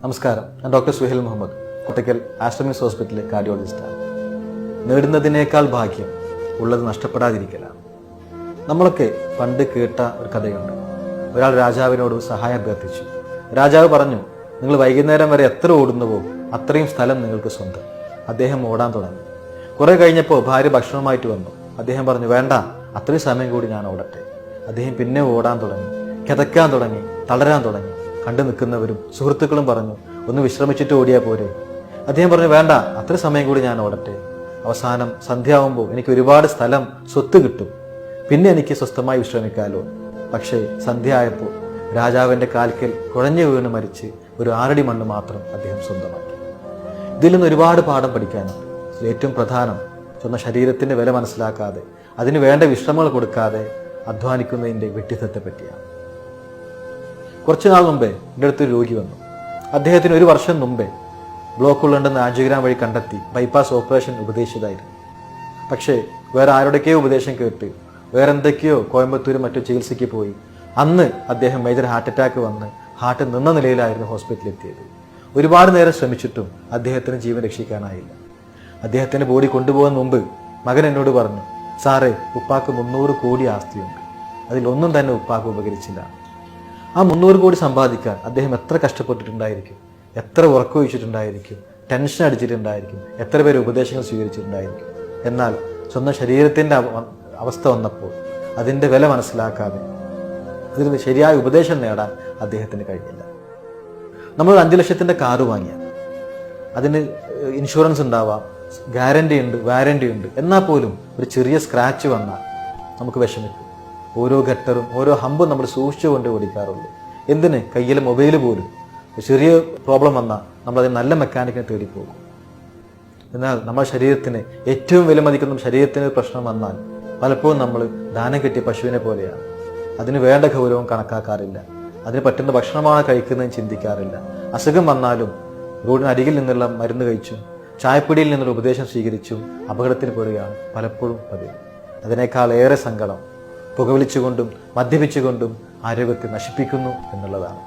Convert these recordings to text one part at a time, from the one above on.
നമസ്കാരം, ഞാൻ ഡോക്ടർ സുഹൈൽ മുഹമ്മദ്, കോട്ടക്കൽ ആസ്ട്രമിക്സ് ഹോസ്പിറ്റലിലെ കാർഡിയോളജിസ്റ്റാണ്. നേടുന്നതിനേക്കാൾ ഭാഗ്യം ഉള്ളത് നഷ്ടപ്പെടാതിരിക്കലാണ്. നമ്മളൊക്കെ പണ്ട് കേട്ട ഒരു കഥയുണ്ട്. ഒരാൾ രാജാവിനോട് സഹായം അഭ്യർത്ഥിച്ചു. രാജാവ് പറഞ്ഞു, നിങ്ങൾ വൈകുന്നേരം വരെ എത്ര ഓടുന്നുവോ അത്രയും സ്ഥലം നിങ്ങൾക്ക് സ്വന്തം. അദ്ദേഹം ഓടാൻ തുടങ്ങി. കുറെ കഴിഞ്ഞപ്പോൾ ഭാര്യ ഭക്ഷണവുമായിട്ട് വന്നു. അദ്ദേഹം പറഞ്ഞു, വേണ്ട, അത്രയും സമയം കൂടി ഞാൻ ഓടട്ടെ. അദ്ദേഹം പിന്നെ ഓടാൻ തുടങ്ങി, കിതക്കാൻ തുടങ്ങി, തളരാൻ തുടങ്ങി. കണ്ടു നിൽക്കുന്നവരും സുഹൃത്തുക്കളും പറഞ്ഞു, ഒന്ന് വിശ്രമിച്ചിട്ട് ഓടിയാൽ പോരെ. അദ്ദേഹം പറഞ്ഞു, വേണ്ട, അത്ര സമയം കൂടി ഞാൻ ഓടട്ടെ. അവസാനം സന്ധ്യയാവുമ്പോൾ എനിക്ക് ഒരുപാട് സ്ഥലം സ്വത്ത് കിട്ടും, പിന്നെ എനിക്ക് സ്വസ്ഥമായി വിശ്രമിക്കാമല്ലോ. പക്ഷേ സന്ധ്യ ആയപ്പോൾ രാജാവിൻ്റെ കാൽക്കൽ കുഴഞ്ഞു വീണ് മരിച്ച് ഒരു 6 അടി മണ്ണ് മാത്രം അദ്ദേഹം സ്വന്തമാക്കി. ഇതിൽ നിന്ന് ഒരുപാട് പാഠം പഠിക്കാനുണ്ട്. ഏറ്റവും പ്രധാനം, സ്വന്തം ശരീരത്തിൻ്റെ വില മനസ്സിലാക്കാതെ അതിന് വേണ്ട വിശ്രമങ്ങൾ കൊടുക്കാതെ അധ്വാനിക്കുന്നതിൻ്റെ വിഡ്ഢിത്തത്തെ പറ്റിയാണ്. കുറച്ചു നാൾ മുമ്പേ എൻ്റെ അടുത്തൊരു രോഗി വന്നു. അദ്ദേഹത്തിന് 1 വർഷം മുമ്പേ ബ്ലോക്കുകളുണ്ടെന്ന് ആൻജിയോഗ്രാം വഴി കണ്ടെത്തി ബൈപ്പാസ് ഓപ്പറേഷൻ ഉപദേശിച്ചതായിരുന്നു. പക്ഷേ വേറെ ആരുടെയൊക്കെയോ ഉപദേശം കേട്ട് വേറെ എന്തൊക്കെയോ കോയമ്പത്തൂരും മറ്റു ചികിത്സയ്ക്ക് പോയി. അന്ന് അദ്ദേഹം മേജർ ഹാർട്ട് അറ്റാക്ക് വന്ന് ഹാർട്ട് നിന്ന നിലയിലായിരുന്നു ഹോസ്പിറ്റലിൽ എത്തിയത്. ഒരുപാട് നേരം ശ്രമിച്ചിട്ടും അദ്ദേഹത്തിന് ജീവൻ രക്ഷിക്കാനായില്ല. അദ്ദേഹത്തിൻ്റെ ബോഡി കൊണ്ടുപോകാൻ മുമ്പ് മകൻ എന്നോട് പറഞ്ഞു, സാറേ, ഉപ്പാക്ക് 300 കോടി ആസ്തിയുണ്ട്, അതിലൊന്നും തന്നെ ഉപ്പാക്ക് ഉപകരിച്ചില്ല. ആ 300 കോടി സമ്പാദിക്കാൻ അദ്ദേഹം എത്ര കഷ്ടപ്പെട്ടിട്ടുണ്ടായിരിക്കും, എത്ര ഉറക്കമൊഴിച്ചിട്ടുണ്ടായിരിക്കും, ടെൻഷൻ അടിച്ചിട്ടുണ്ടായിരിക്കും, എത്ര പേര് ഉപദേശങ്ങൾ സ്വീകരിച്ചിട്ടുണ്ടായിരിക്കും. എന്നാൽ സ്വന്തം ശരീരത്തിൻ്റെ അവസ്ഥ വന്നപ്പോൾ അതിൻ്റെ വില മനസ്സിലാക്കാതെ അതിന് ശരിയായ ഉപദേശം നേടാൻ അദ്ദേഹത്തിന് കഴിഞ്ഞില്ല. നമ്മൾ 5 ലക്ഷത്തിൻ്റെ കാറ് വാങ്ങിയാൽ അതിന് ഇൻഷുറൻസ് ഉണ്ടാവാം, ഗ്യാരണ്ടി ഉണ്ട്, വാരണ്ടി ഉണ്ട്. എന്നാൽ പോലും ഒരു ചെറിയ സ്ക്രാച്ച് വന്നാൽ നമുക്ക് വിഷമിക്കും. ഓരോ ഘട്ടറും ഓരോ ഹമ്പും നമ്മൾ സൂക്ഷിച്ചുകൊണ്ട് ഓടിക്കാറുള്ളൂ. എന്തിന്? കയ്യിലെ മൊബൈൽ പോലും ചെറിയ പ്രോബ്ലം വന്നാൽ നമ്മളതിന് നല്ല മെക്കാനിക്കിനെ തേടിപ്പോകും. എന്നാൽ നമ്മുടെ ശരീരത്തിന് ഏറ്റവും വിലമതിക്കുന്ന ശരീരത്തിന് പ്രശ്നം വന്നാൽ പലപ്പോഴും നമ്മൾ ദാനം കിട്ടിയ പശുവിനെ പോലെയാണ്. അതിന് വേണ്ട ഗൗരവം കണക്കാക്കാറില്ല. അതിന് പറ്റുന്ന ഭക്ഷണമാണ് കഴിക്കുന്നതെന്ന് ചിന്തിക്കാറില്ല. അസുഖം വന്നാലും റോഡിന് അരികിൽ നിന്നുള്ള മരുന്ന് കഴിച്ചും ചായപ്പിടിയിൽ നിന്നുള്ള ഉപദേശം സ്വീകരിച്ചും അപകടത്തിന് പെടുകയാണ് പലപ്പോഴും പതിവ്. അതിനേക്കാൾ ഏറെ സങ്കടം പുകവലിച്ചുകൊണ്ടും മദ്യപിച്ചുകൊണ്ടും ആരോഗ്യത്തെ നശിപ്പിക്കുന്നു എന്നുള്ളതാണ്.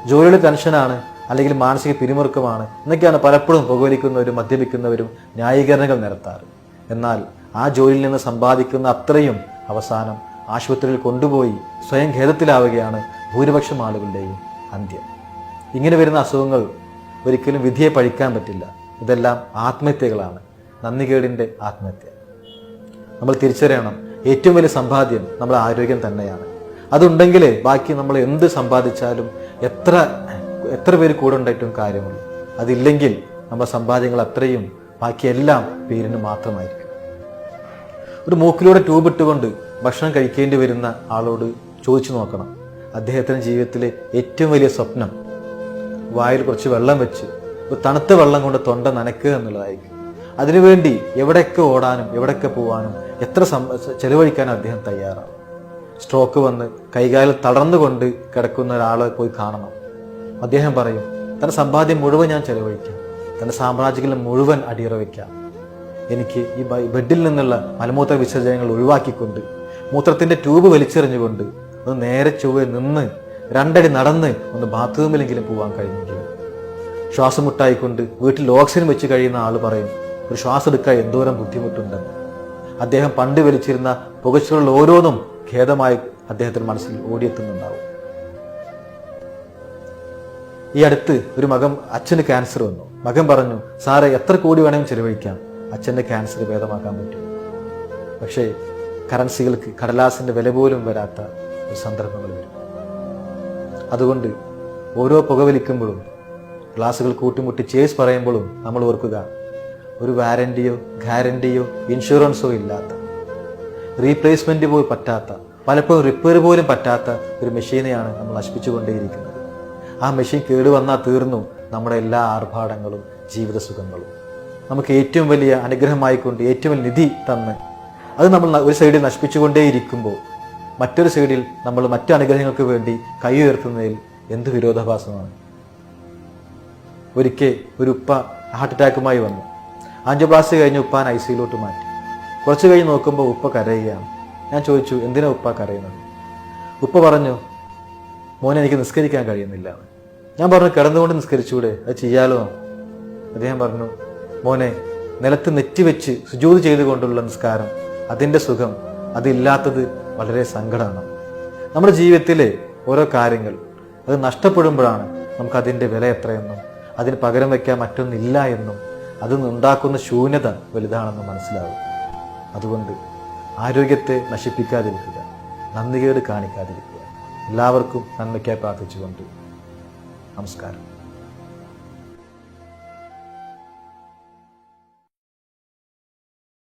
ജോലിയുടെ ടെൻഷനാണ്, അല്ലെങ്കിൽ മാനസിക പിരിമുറുക്കമാണ് എന്നൊക്കെയാണ് പലപ്പോഴും പുകവലിക്കുന്നവരും മദ്യപിക്കുന്നവരും ന്യായീകരണങ്ങൾ നിരത്താറ്. എന്നാൽ ആ ജോലിയിൽ നിന്ന് സമ്പാദിക്കുന്ന അത്രയും അവസാനം ആശുപത്രിയിൽ കൊണ്ടുപോയി സ്വയം ഖേദത്തിലാവുകയാണ് ഭൂരിപക്ഷം ആളുകളുടെയും അന്ത്യം. ഇങ്ങനെ വരുന്ന അസുഖങ്ങൾ ഒരിക്കലും വിധിയെ പഴിക്കാൻ പറ്റില്ല. ഇതെല്ലാം ആത്മഹത്യകളാണ്, നന്ദികേടിൻ്റെ ആത്മഹത്യ. നമ്മൾ തിരിച്ചറിയണം, ഏറ്റവും വലിയ സമ്പാദ്യം നമ്മുടെ ആരോഗ്യം തന്നെയാണ്. അതുണ്ടെങ്കിലേ ബാക്കി നമ്മൾ എന്ത് സമ്പാദിച്ചാലും എത്ര പേര് കൂടെ ഉണ്ടായിട്ടും കാര്യമുള്ളൂ. അതില്ലെങ്കിൽ നമ്മുടെ സമ്പാദ്യങ്ങൾ അത്രയും ബാക്കിയെല്ലാം പേരിന് മാത്രമായിരിക്കും. ഒരു മൂക്കിലൂടെ ട്യൂബ് ഇട്ടുകൊണ്ട് ഭക്ഷണം കഴിക്കേണ്ടി വരുന്ന ആളോട് ചോദിച്ചു നോക്കണം, അദ്ദേഹത്തിൻ്റെ ജീവിതത്തിലെ ഏറ്റവും വലിയ സ്വപ്നം വായിൽ കുറച്ച് വെള്ളം വെച്ച് ഒരു തണുത്ത വെള്ളം കൊണ്ട് തൊണ്ട നനയ്ക്കുക എന്നുള്ളതായിരിക്കും. അതിനുവേണ്ടി എവിടെയൊക്കെ ഓടാനും എവിടെയൊക്കെ പോകാനും എത്ര ചെലവഴിക്കാനും അദ്ദേഹം തയ്യാറാണ്. സ്ട്രോക്ക് വന്ന് കൈകാലിൽ തളർന്നുകൊണ്ട് കിടക്കുന്ന ഒരാളെ പോയി കാണണം. അദ്ദേഹം പറയും, തൻ്റെ സമ്പാദ്യം മുഴുവൻ ഞാൻ ചെലവഴിക്കാം, തൻ്റെ സാമ്രാജ്യങ്ങളിൽ മുഴുവൻ അടിയറ വയ്ക്കാം. എനിക്ക് ഈ ബെഡിൽ നിന്നുള്ള മലമൂത്ര വിസർജനങ്ങൾ ഒഴിവാക്കിക്കൊണ്ട് മൂത്രത്തിൻ്റെ ട്യൂബ് വലിച്ചെറിഞ്ഞുകൊണ്ട് ഒന്ന് നേരെ ചൊവ്വെ നിന്ന് 2 അടി നടന്ന് ഒന്ന് ബാത്റൂമിലെങ്കിലും പോകാൻ കഴിഞ്ഞെങ്കിൽ. ശ്വാസം മുട്ടായിക്കൊണ്ട് വീട്ടിൽ ഓക്സിജൻ വെച്ച് കഴിയുന്ന ആൾ പറയും, ഒരു ശ്വാസം എടുക്കാൻ എന്തോരം ബുദ്ധിമുട്ടുണ്ടെന്ന്. അദ്ദേഹം പണ്ട് വലിച്ചിരുന്ന പുകച്ചുകൾ ഓരോന്നും ഖേദമായി അദ്ദേഹത്തിന് മനസ്സിൽ ഓടിയെത്തുന്നുണ്ടാവും. ഈ അടുത്ത് ഒരു അച്ഛന് ക്യാൻസർ വന്നു. മകൻ പറഞ്ഞു, സാറേ, എത്ര കോടി വേണമെങ്കിലും ചെലവഴിക്കാം, അച്ഛൻ്റെ ക്യാൻസർ ഭേദമാക്കാൻ പറ്റും. പക്ഷേ കറൻസികൾക്ക് കടലാസിൻ്റെ വില പോലും വരാത്ത ഒരു സന്ദർഭങ്ങൾ വരും. അതുകൊണ്ട് ഓരോ പുകവലിക്കുമ്പോഴും ഗ്ലാസുകൾ കൂട്ടിമുട്ടി ചേസ് പറയുമ്പോഴും നമ്മൾ ഓർക്കുക, ഒരു വാരണ്ടിയോ ഗ്യാരണ്ടിയോ ഇൻഷുറൻസോ ഇല്ലാത്ത, റീപ്ലേസ്മെന്റ് പോലും പറ്റാത്ത, പലപ്പോഴും റിപ്പയർ പോലും പറ്റാത്ത ഒരു മെഷീനെയാണ് നമ്മൾ നശിപ്പിച്ചുകൊണ്ടേയിരിക്കുന്നത്. ആ മെഷീൻ കേടുവന്നാൽ തീർന്നു നമ്മുടെ എല്ലാ ആർഭാടങ്ങളും ജീവിത സുഖങ്ങളും. നമുക്ക് ഏറ്റവും വലിയ അനുഗ്രഹമായിക്കൊണ്ട് ഏറ്റവും വലിയ നിധി തന്ന് അത് നമ്മൾ ഒരു സൈഡിൽ നശിപ്പിച്ചുകൊണ്ടേയിരിക്കുമ്പോൾ മറ്റൊരു സൈഡിൽ നമ്മൾ മറ്റു അനുഗ്രഹങ്ങൾക്ക് വേണ്ടി കൈ ഉയർത്തുന്നതിൽ എന്ത് വിരോധാഭാസമാണ്. ഒരിക്കൽ ഒരു ഉപ്പ ഹാർട്ട് അറ്റാക്കുമായി വന്നു. ആൻജിയോപ്ലാസ്റ്റി കഴിഞ്ഞ് ഉപ്പാൻ ICUയിലോട്ട് മാറ്റി. കുറച്ച് കഴിഞ്ഞ് നോക്കുമ്പോൾ ഉപ്പ കരയുകയാണ്. ഞാൻ ചോദിച്ചു, എന്തിനാ ഉപ്പ കരയുന്നത്? ഉപ്പ പറഞ്ഞു, മോനെ, എനിക്ക് നിസ്കരിക്കാൻ കഴിയുന്നില്ല. ഞാൻ പറഞ്ഞു, കിടന്നുകൊണ്ട് നിസ്കരിച്ചൂടെ, അത് ചെയ്യാലോ? അദ്ദേഹം പറഞ്ഞു, മോനെ, നിലത്ത് നെറ്റിവെച്ച് സുജൂദ് ചെയ്തുകൊണ്ടുള്ള നിസ്കാരം, അതിൻ്റെ സുഖം അതില്ലാത്തത് വളരെ സങ്കടമാണ്. നമ്മുടെ ജീവിതത്തിലെ ഓരോ കാര്യങ്ങൾ അത് നഷ്ടപ്പെടുമ്പോഴാണ് നമുക്കതിൻ്റെ വില എത്രയെന്നും അതിന് പകരം വയ്ക്കാൻ മറ്റൊന്നില്ല എന്നും അതിൽ നിന്നുണ്ടാക്കുന്ന ശൂന്യത വലുതാണെന്നും മനസ്സിലാവും. അതുകൊണ്ട് ആരോഗ്യത്തെ നശിപ്പിക്കാതിരിക്കുക, നന്ദികേട് കാണിക്കാതിരിക്കുക. എല്ലാവർക്കും നന്മയ്ക്കായി പ്രാർത്ഥിച്ചുകൊണ്ട് നമസ്കാരം.